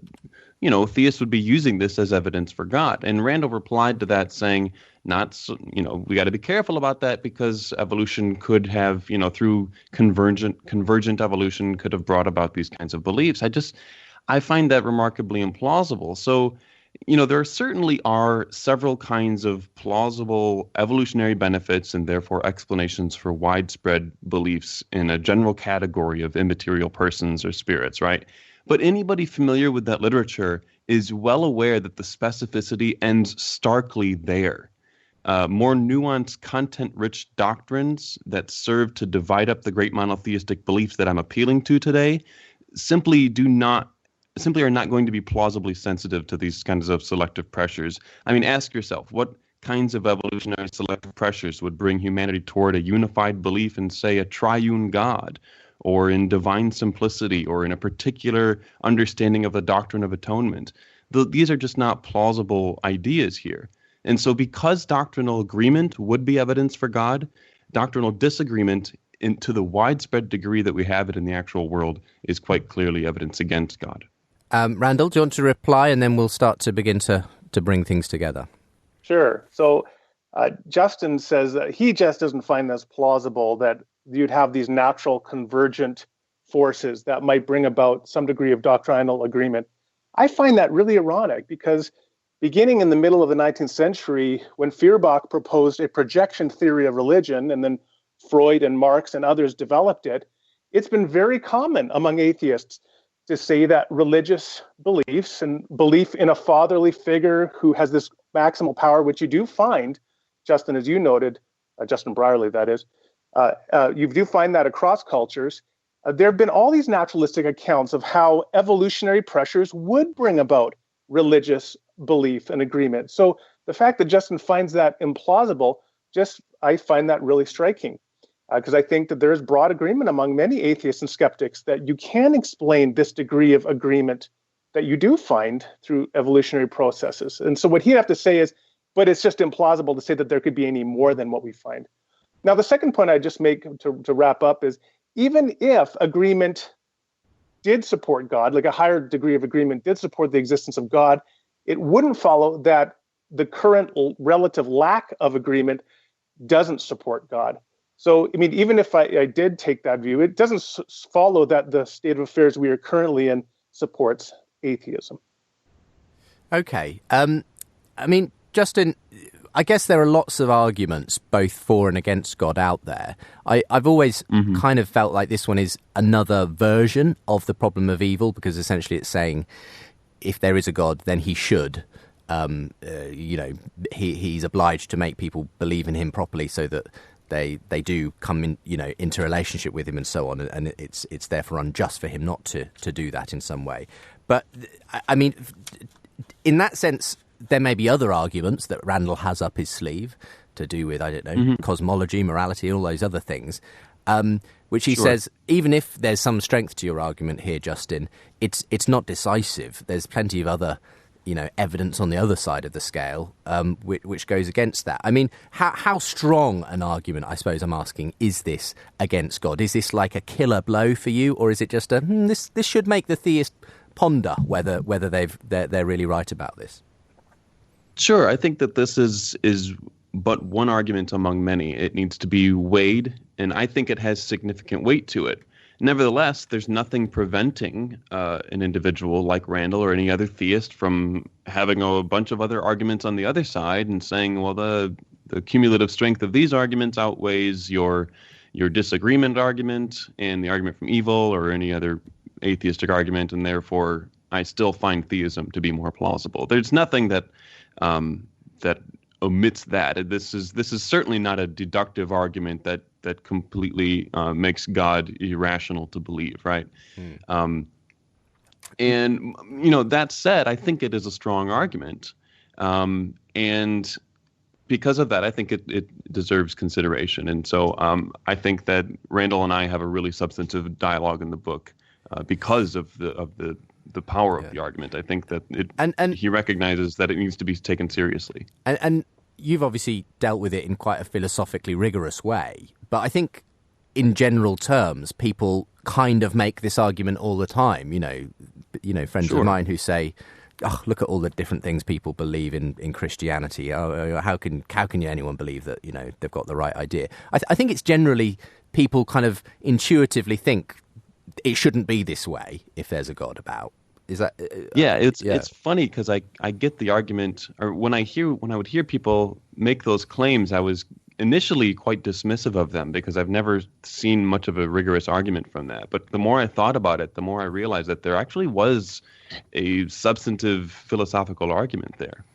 S3: theists would be using this as evidence for God. And Randal replied to that saying, we got to be careful about that, because evolution could have, through convergent evolution, could have brought about these kinds of beliefs. I find that remarkably implausible. So, there certainly are several kinds of plausible evolutionary benefits and therefore explanations for widespread beliefs in a general category of immaterial persons or spirits, right? But anybody familiar with that literature is well aware that the specificity ends starkly there. More nuanced, content-rich doctrines that serve to divide up the great monotheistic beliefs that I'm appealing to today simply are not going to be plausibly sensitive to these kinds of selective pressures. I mean, ask yourself, what kinds of evolutionary selective pressures would bring humanity toward a unified belief in, say, a triune God, or in divine simplicity, or in a particular understanding of the doctrine of atonement? These are just not plausible ideas here. And so because doctrinal agreement would be evidence for God, doctrinal disagreement, to the widespread degree that we have it in the actual world, is quite clearly evidence against God.
S2: Randal, do you want to reply, and then we'll start to begin to bring things together?
S4: Sure. So Justin says that he just doesn't find this plausible, that you'd have these natural convergent forces that might bring about some degree of doctrinal agreement. I find that really ironic, because beginning in the middle of the 19th century, when Feuerbach proposed a projection theory of religion, and then Freud and Marx and others developed it, it's been very common among atheists to say that religious beliefs and belief in a fatherly figure who has this maximal power, which you do find, Justin, as you noted, Justin Brierley, that is. You do find that across cultures. There have been all these naturalistic accounts of how evolutionary pressures would bring about religious belief and agreement. So the fact that Justin finds that implausible, I find that really striking. Because I think that there is broad agreement among many atheists and skeptics that you can explain this degree of agreement that you do find through evolutionary processes. And so what he'd have to say is, but it's just implausible to say that there could be any more than what we find. Now, the second point I just make to wrap up is, even if agreement did support God, like a higher degree of agreement did support the existence of God, it wouldn't follow that the current relative lack of agreement doesn't support God. So, I mean, even if I did take that view, it doesn't follow that the state of affairs we are currently in supports atheism.
S2: Okay. I mean, Justin, I guess there are lots of arguments, both for and against God, out there. I've always kind of felt like this one is another version of the problem of evil, because essentially it's saying if there is a God, then he should. He's obliged to make people believe in him properly so that they do come in, into relationship with him and so on, and it's therefore unjust for him not to do that in some way. But I mean, in that sense, there may be other arguments that Randal has up his sleeve to do with, I don't know, cosmology, morality, all those other things, which he says, even if there's some strength to your argument here, Justin, it's not decisive. There's plenty of other evidence on the other side of the scale, which goes against that. I mean, how strong an argument, I suppose I'm asking, is this against God? Is this like a killer blow for you, or is it just this should make the theist ponder whether they're really right about this?
S3: Sure, I think that this is but one argument among many. It needs to be weighed, and I think it has significant weight to it. Nevertheless, there's nothing preventing an individual like Randal or any other theist from having a bunch of other arguments on the other side and saying, well, the cumulative strength of these arguments outweighs your disagreement argument and the argument from evil or any other atheistic argument, and therefore I still find theism to be more plausible. There's nothing that omits that. This is certainly not a deductive argument that completely makes God irrational to believe, right? And that said, I think it is a strong argument, and because of that, I think it deserves consideration. And so I think that Randal and I have a really substantive dialogue in the book because of the power of the argument. I think that he recognizes that it needs to be taken seriously.
S2: And you've obviously dealt with it in quite a philosophically rigorous way, but I think in general terms, people kind of make this argument all the time. Friends of mine who say, "Oh, look at all the different things people believe in Christianity. Oh, how can anyone believe that they've got the right idea?" I think it's generally people kind of intuitively think it shouldn't be this way if there's a God about. Is that? It's funny because I get the argument, or when I would hear people make those claims, I was initially quite dismissive of them because I've never seen much of a rigorous argument from that. But the more I thought about it, the more I realized that there actually was a substantive philosophical argument there.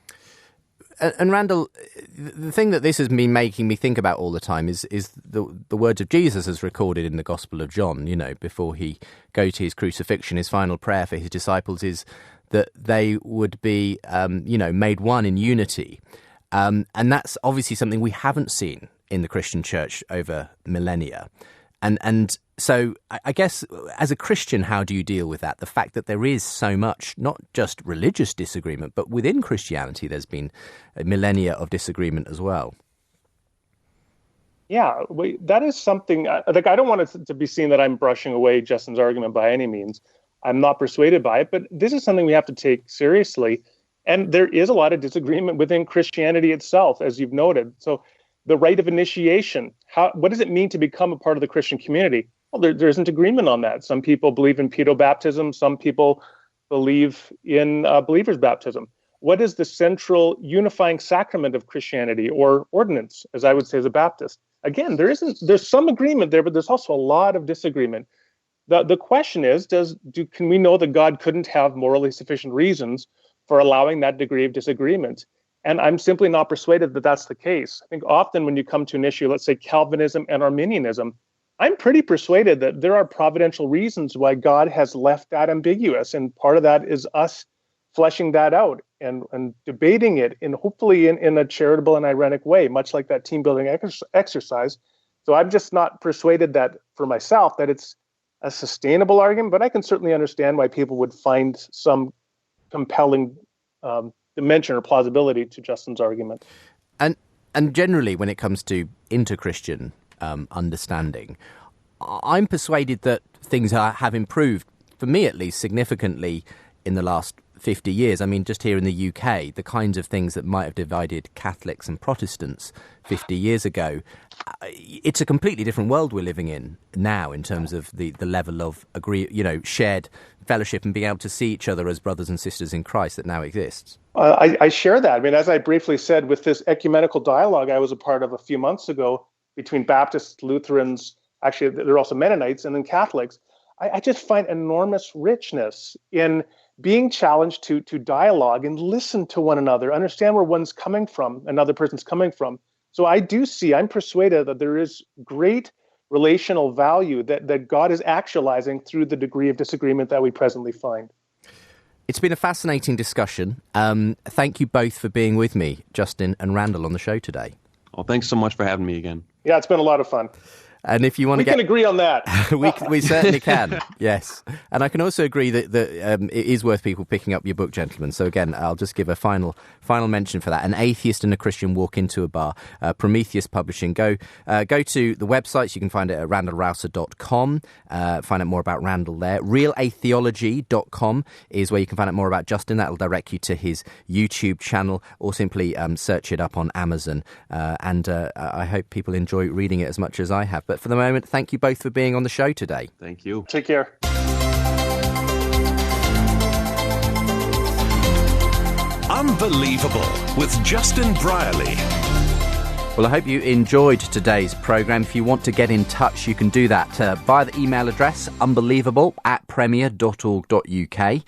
S2: And Randal, the thing that this has been making me think about all the time is the words of Jesus as recorded in the Gospel of John. Before he go to his crucifixion, his final prayer for his disciples is that they would be, made one in unity. And that's obviously something we haven't seen in the Christian church over millennia. And so I guess as a Christian, how do you deal with that? The fact that there is so much, not just religious disagreement, but within Christianity, there's been a millennia of disagreement as well.
S4: Yeah, that is something, I don't want it to be seen that I'm brushing away Justin's argument by any means. I'm not persuaded by it, but this is something we have to take seriously. And there is a lot of disagreement within Christianity itself, as you've noted. So the rite of initiation, what does it mean to become a part of the Christian community? Well, there isn't agreement on that. Some people believe in pedobaptism. Some people believe in believer's baptism. What is the central unifying sacrament of Christianity, or ordinance, as I would say as a Baptist? Again, there's some agreement there, but there's also a lot of disagreement. The question is, can we know that God couldn't have morally sufficient reasons for allowing that degree of disagreement? And I'm simply not persuaded that that's the case. I think often when you come to an issue, let's say Calvinism and Arminianism, I'm pretty persuaded that there are providential reasons why God has left that ambiguous. And part of that is us fleshing that out and debating it, and hopefully in a charitable and ironic way, much like that team building exercise. So I'm just not persuaded that for myself that it's a sustainable argument, but I can certainly understand why people would find some compelling dimension or plausibility to Justin's argument.
S2: And generally, when it comes to inter-Christian understanding, I'm persuaded that things have improved, for me at least, significantly in the last 50 years. I mean, just here in the UK, the kinds of things that might have divided Catholics and Protestants 50 years ago, it's a completely different world we're living in now in terms of the level of shared fellowship and being able to see each other as brothers and sisters in Christ that now exists.
S4: I share that. I mean, as I briefly said, with this ecumenical dialogue I was a part of a few months ago between Baptists, Lutherans, actually there are also Mennonites, and then Catholics, I just find enormous richness in being challenged to dialogue and listen to one another, understand where one's coming from, another person's coming from. So I'm persuaded that there is great relational value that God is actualizing through the degree of disagreement that we presently find.
S2: It's been a fascinating discussion. Thank you both for being with me, Justin and Randal, on the show today.
S3: Oh, thanks so much for having me again.
S4: Yeah, it's been a lot of fun.
S2: And if you want
S4: we can agree on that.
S2: we certainly can, yes. And I can also agree that it is worth people picking up your book, gentlemen. So again, I'll just give a final mention for that. An Atheist and a Christian Walk into a Bar. Prometheus Publishing. Go to the websites. You can find it at randalrauser.com. Find out more about Randal there. Realatheology.com is where you can find out more about Justin. That'll direct you to his YouTube channel, or simply search it up on Amazon. And I hope people enjoy reading it as much as I have. But for the moment, thank you both for being on the show today.
S3: Thank you.
S4: Take care.
S1: Unbelievable with Justin Brierley.
S2: Well, I hope you enjoyed today's programme. If you want to get in touch, you can do that via the email address unbelievable@premier.org.uk.